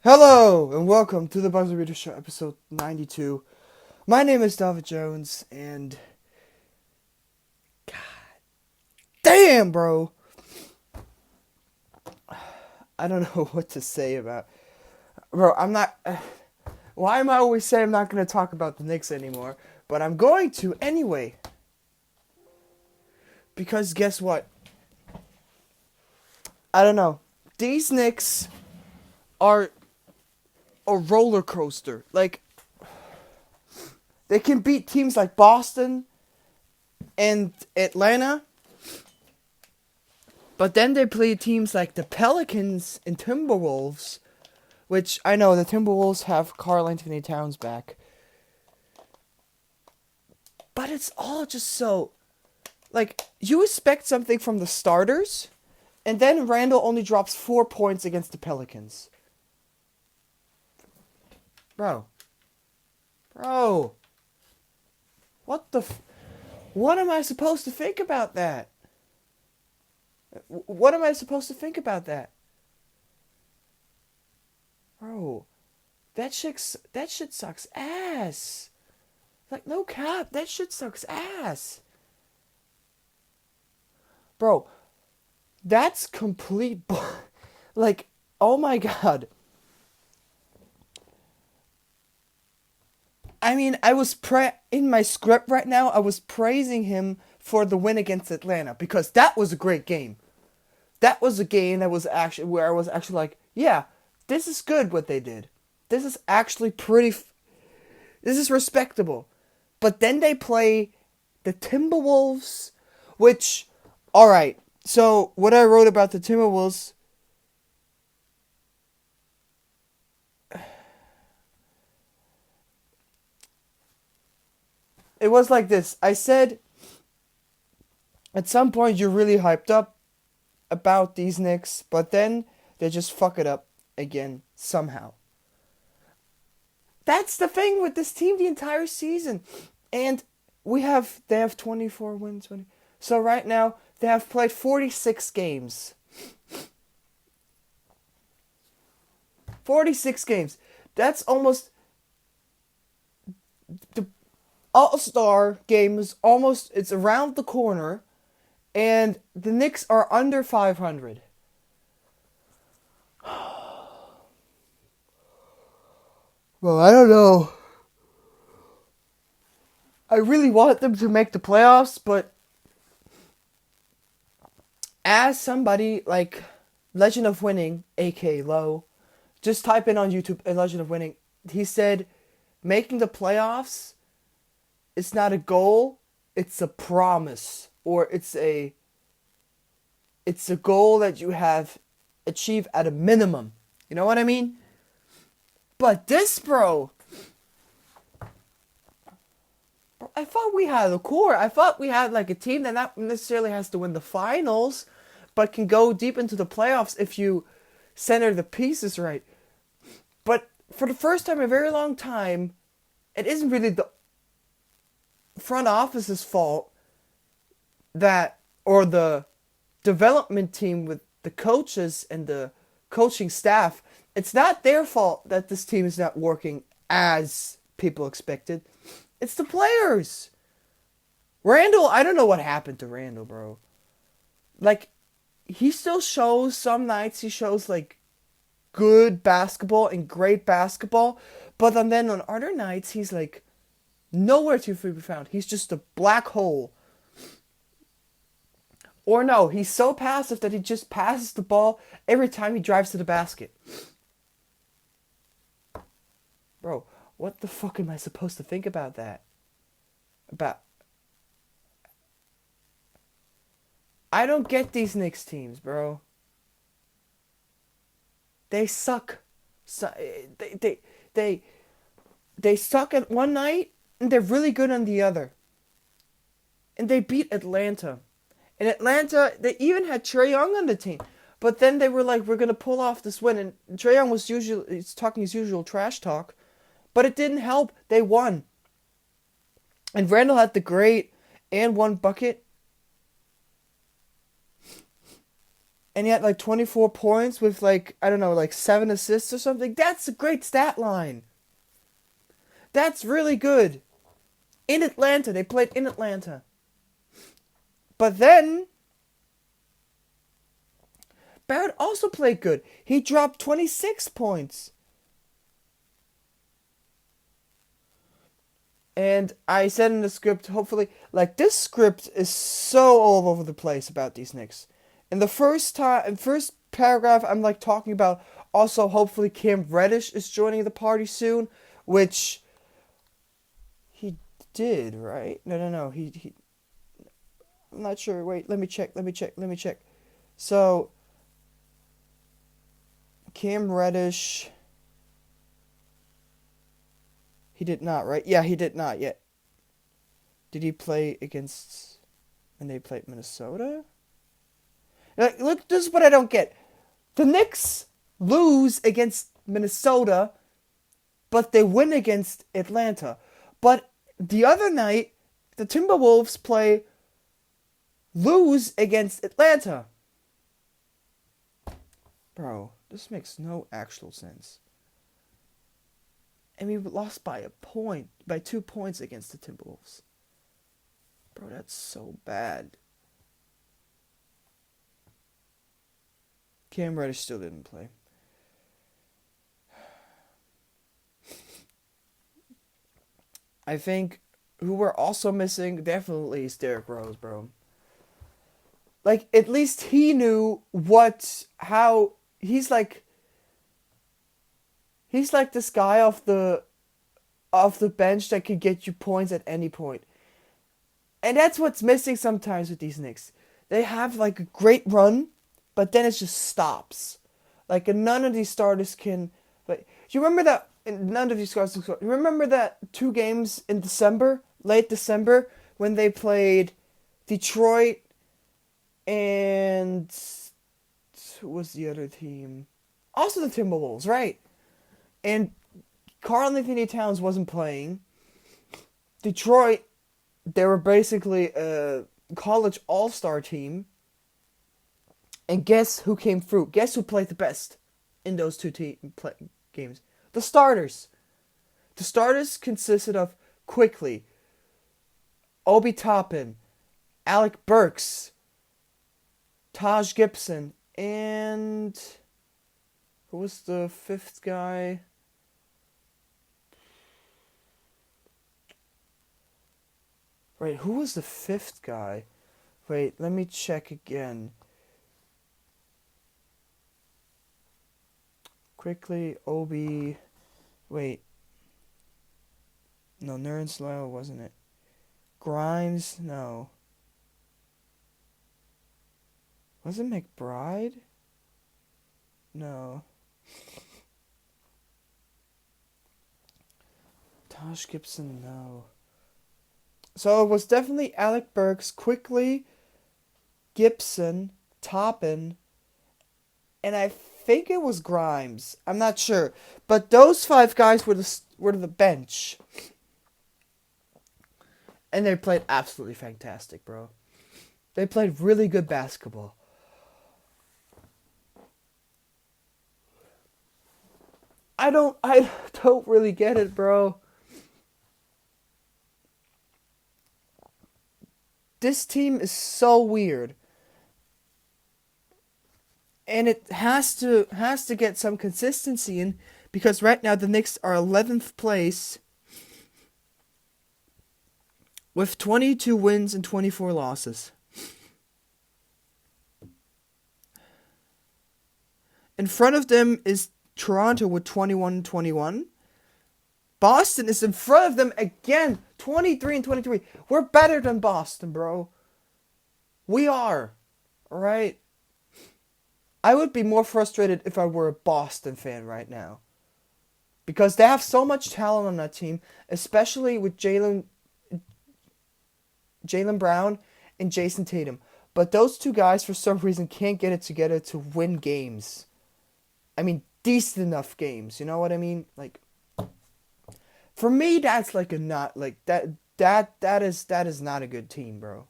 Hello and welcome to the Buzzerbeater Show, episode 92. My name is David Jones, and God damn, bro, I don't know what to say about. Bro, I'm not. Why am I always saying I'm not going to talk about the Knicks anymore? But I'm going to anyway. Because guess what? I don't know. These Knicks are a roller coaster. Like, they can beat teams like Boston and Atlanta, but then they play teams like the Pelicans and Timberwolves, which I know the Timberwolves have Karl Anthony Towns back. But it's all just so, like, you expect something from the starters, and then Randall only drops 4 points against the Pelicans. Bro. What am I supposed to think about that? What am I supposed to think about that? Bro, that shit sucks ass. Like, no cap, that shit sucks ass. Bro, that's complete like, oh my god. I mean, in my script right now, I was praising him for the win against Atlanta because that was a great game. That was a game that was actually where I was actually like, yeah, this is good what they did. This is actually this is respectable. But then they play the Timberwolves, which, all right. So what I wrote about the Timberwolves, it was like this. I said, at some point you're really hyped up about these Knicks, but then they just fuck it up again somehow. That's the thing with this team the entire season. And they have 24 wins. So right now, they have played 46 games. 46 games. That's almost, the All-Star game is almost, it's around the corner. And the Knicks are under 500. Well, I don't know. I really want them to make the playoffs, but as somebody like Legend of Winning, aka Low, just type in on YouTube a Legend of Winning. He said making the playoffs is not a goal, it's a promise, or it's a goal that you have achieved at a minimum. You know what I mean? But this, bro, I thought we had a core. I thought we had like a team that not necessarily has to win the finals, but can go deep into the playoffs if you center the pieces right. But for the first time in a very long time, it isn't really the front office's fault that, or the development team with the coaches and the coaching staff. It's not their fault that this team is not working as people expected. It's the players. Randall, I don't know what happened to Randall, bro. Like, he still shows, some nights he shows, like, good basketball and great basketball. But then on other nights, he's, like, nowhere to be found. He's just a black hole. Or no, he's so passive that he just passes the ball every time he drives to the basket. Bro, what the fuck am I supposed to think about that? I don't get these Knicks teams, bro. They suck. So, they suck at one night and they're really good on the other. And they beat Atlanta. In Atlanta, they even had Trae Young on the team. But then they were like, we're going to pull off this win. And Trae Young was he's talking his usual trash talk. But it didn't help. They won. And Randall had the great and one bucket. and he had like 24 points with like, I don't know, like 7 assists or something. That's a great stat line. That's really good. In Atlanta, they played in Atlanta. But then Barrett also played good. He dropped 26 points. And I said in the script, hopefully, like, this script is so all over the place about these Knicks. In the first paragraph, I'm like talking about also hopefully Cam Reddish is joining the party soon, which he did, right? No. He I'm not sure. Wait, let me check. So Cam Reddish, he did not, right? Yeah, he did not yet. Did he play against when they played Minnesota? Like, look, this is what I don't get. The Knicks lose against Minnesota, but they win against Atlanta. But the other night, the Timberwolves lose against Atlanta. Bro, this makes no actual sense. And we lost by 2 points against the Timberwolves. Bro, that's so bad. Cam Reddish still didn't play. I think who we're also missing definitely is Derrick Rose, bro. Like, at least he knew how he's like this guy off the bench that could get you points at any point. And that's what's missing sometimes with these Knicks. They have like a great run, but then it just stops. Like, none of these starters can. Like, you remember that? None of these starters. You remember that 2 games in December, late December, when they played Detroit and who was the other team? Also the Timberwolves, right? And Karl-Anthony Towns wasn't playing. Detroit, they were basically a college all-star team. And guess who came through? Guess who played the best in those 2 games? The starters. The starters consisted of Quickly, Obi Toppin, Alec Burks, Taj Gibson, and who was the 5th guy? Wait, who was the 5th guy? Wait, let me check again. Quickly, Obi. Wait. No, Nerlens Noel wasn't it. Grimes, no. Was it McBride? No. Taj Gibson, no. So it was definitely Alec Burks, Quickly, Gibson, Toppin, and I think it was Grimes. I'm not sure, but those 5 guys were the bench, and they played absolutely fantastic, bro. They played really good basketball. I don't really get it, bro. This team is so weird. And it has to get some consistency in, because right now the Knicks are 11th place with 22 wins and 24 losses. In front of them is Toronto with 21-21. Boston is in front of them again, 23-23. We're better than Boston, bro. We are. Alright? I would be more frustrated if I were a Boston fan right now. Because they have so much talent on that team, especially with Jaylen Brown and Jason Tatum. But those 2 guys, for some reason, can't get it together to win games. I mean, decent enough games. You know what I mean? Like, for me, that's like a not like that is not a good team, bro.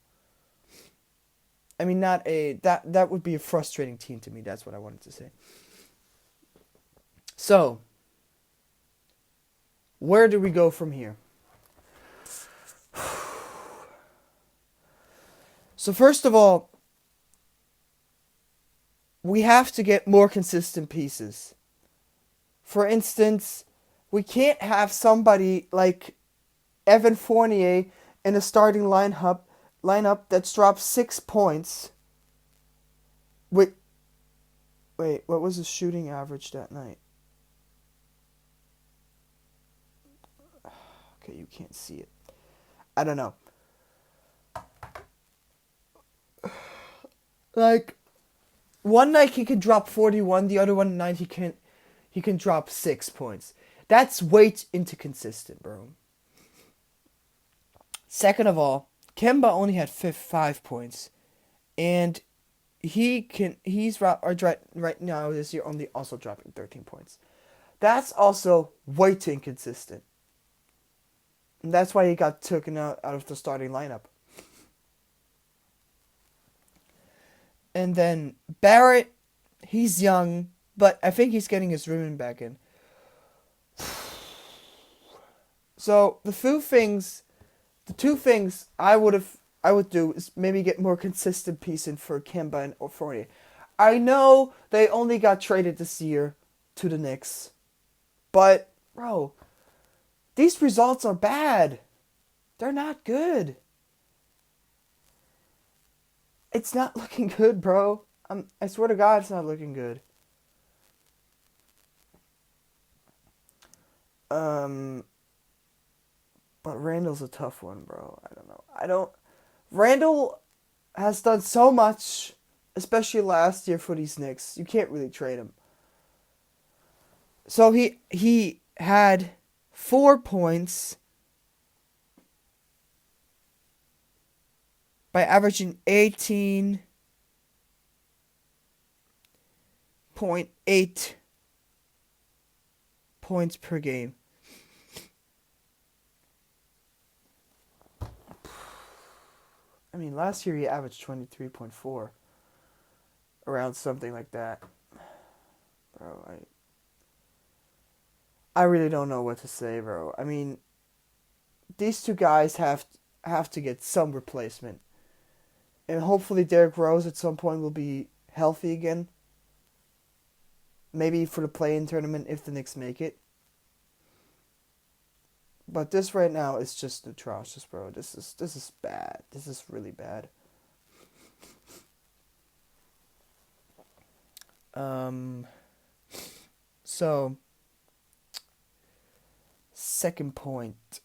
I mean, not a that would be a frustrating team to me. That's what I wanted to say. So, where do we go from here? So first of all, we have to get more consistent pieces. For instance, we can't have somebody like Evan Fournier in a starting lineup that's dropped 6 points. Wait, what was his shooting average that night? Okay, you can't see it. I don't know. Like, one night he can drop 41, the other one night he can drop 6 points. That's way inconsistent, bro. Second of all, Kemba only had 5 points, and he's right now this year only also dropping 13 points. That's also way too inconsistent. And that's why he got taken out of the starting lineup. And then Barrett, he's young, but I think he's getting his rhythm back in. So the two things I would do is maybe get more consistent pieces for Kemba and Fournier. I know they only got traded this year to the Knicks, but bro, these results are bad. They're not good. It's not looking good, bro. I swear to God, it's not looking good. But Randall's a tough one, bro. I don't know. Randall has done so much, especially last year for these Knicks. You can't really trade him. So he had 4 points by averaging 18.8 points per game. I mean, last year he averaged 23.4. Around something like that. Bro, I really don't know what to say, bro. I mean, these two guys have to get some replacement. And hopefully Derrick Rose at some point will be healthy again. Maybe for the play-in tournament if the Knicks make it. But this right now is just atrocious, bro. This is bad. This is really bad. So second point.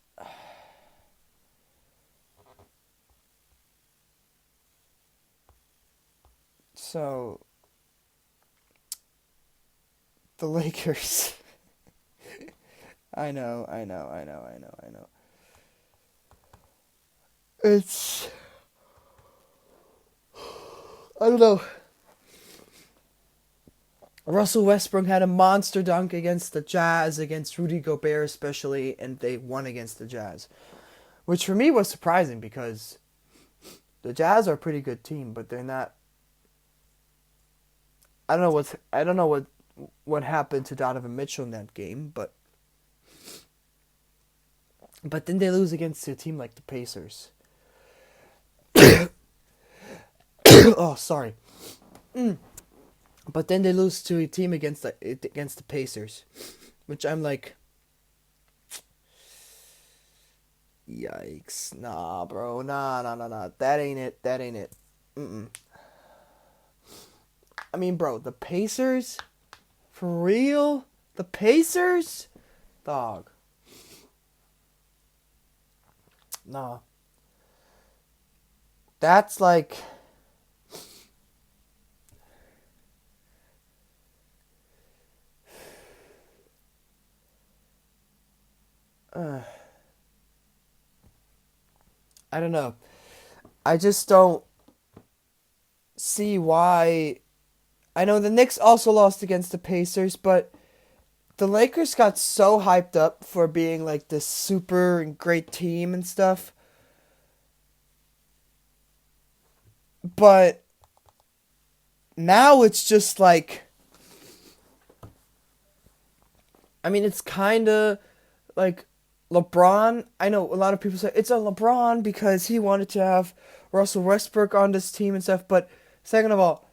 So the Lakers. I know. It's, I don't know. Russell Westbrook had a monster dunk against the Jazz, against Rudy Gobert especially, and they won against the Jazz. Which for me was surprising because the Jazz are a pretty good team, but they're not. I don't know what happened to Donovan Mitchell in that game, but then they lose against a team like the Pacers. Oh, sorry. But then they lose to a team against the Pacers, which I'm like, yikes! Nah, bro, nah. That ain't it. Mm-mm. I mean, bro, the Pacers, for real? The Pacers, dog. Nah. That's like. I don't know. I just don't see why. I know the Knicks also lost against the Pacers, but the Lakers got so hyped up for being like this super great team and stuff. But now it's just like, I mean, it's kind of like LeBron. I know a lot of people say it's a LeBron because he wanted to have Russell Westbrook on this team and stuff. But second of all,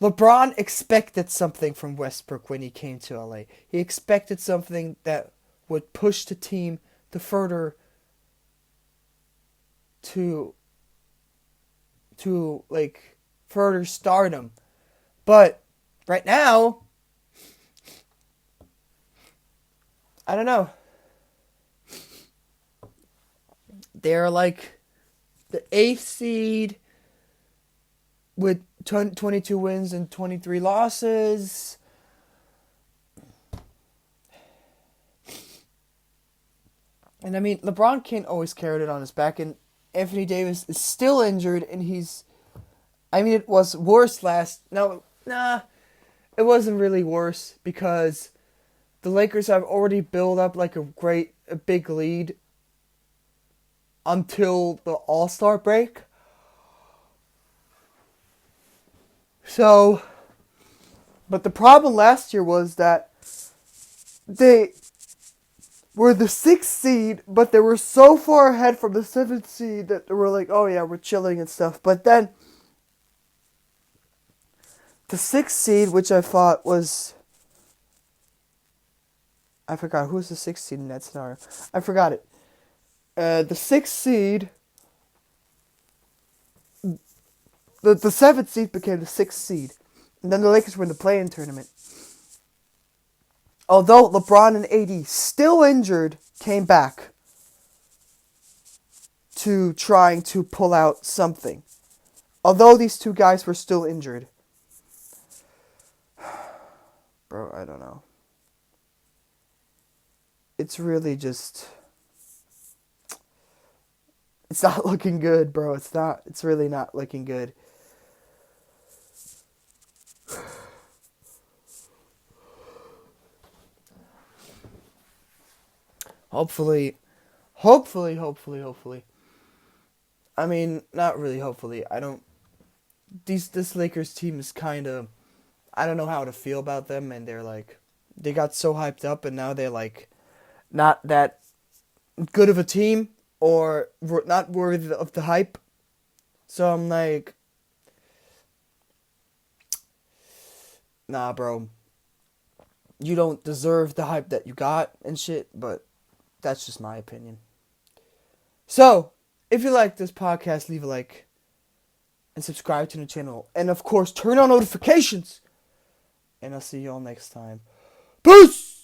LeBron expected something from Westbrook when he came to LA. He expected something that would push the team to further to like further stardom. But right now, I don't know. They're like the 8th seed with 22 wins and 23 losses. And I mean, LeBron can't always carry it on his back, and Anthony Davis is still injured, and it was worse it wasn't really worse because the Lakers have already built up like a big lead until the All-Star break. So, but the problem last year was that they were the 6th seed, but they were so far ahead from the 7th seed that they were like, oh yeah, we're chilling and stuff. But then, the 6th seed, which I thought was, I forgot, who's the 6th seed in that scenario? I forgot it. The 6th seed, the 7th seed became the 6th seed. And then the Lakers were in the play-in tournament. Although LeBron and AD, still injured, came back to trying to pull out something. Although these two guys were still injured. Bro, I don't know. It's really just... It's not looking good, bro. It's really not looking good. Hopefully. I mean, not really hopefully. This Lakers team is kind of, I don't know how to feel about them, and they got so hyped up, and now they're like, not that good of a team, or not worthy of the hype. So I'm like, nah, bro. You don't deserve the hype that you got and shit, but that's just my opinion. So, if you like this podcast, leave a like and subscribe to the channel. And of course, turn on notifications. And I'll see you all next time. Peace!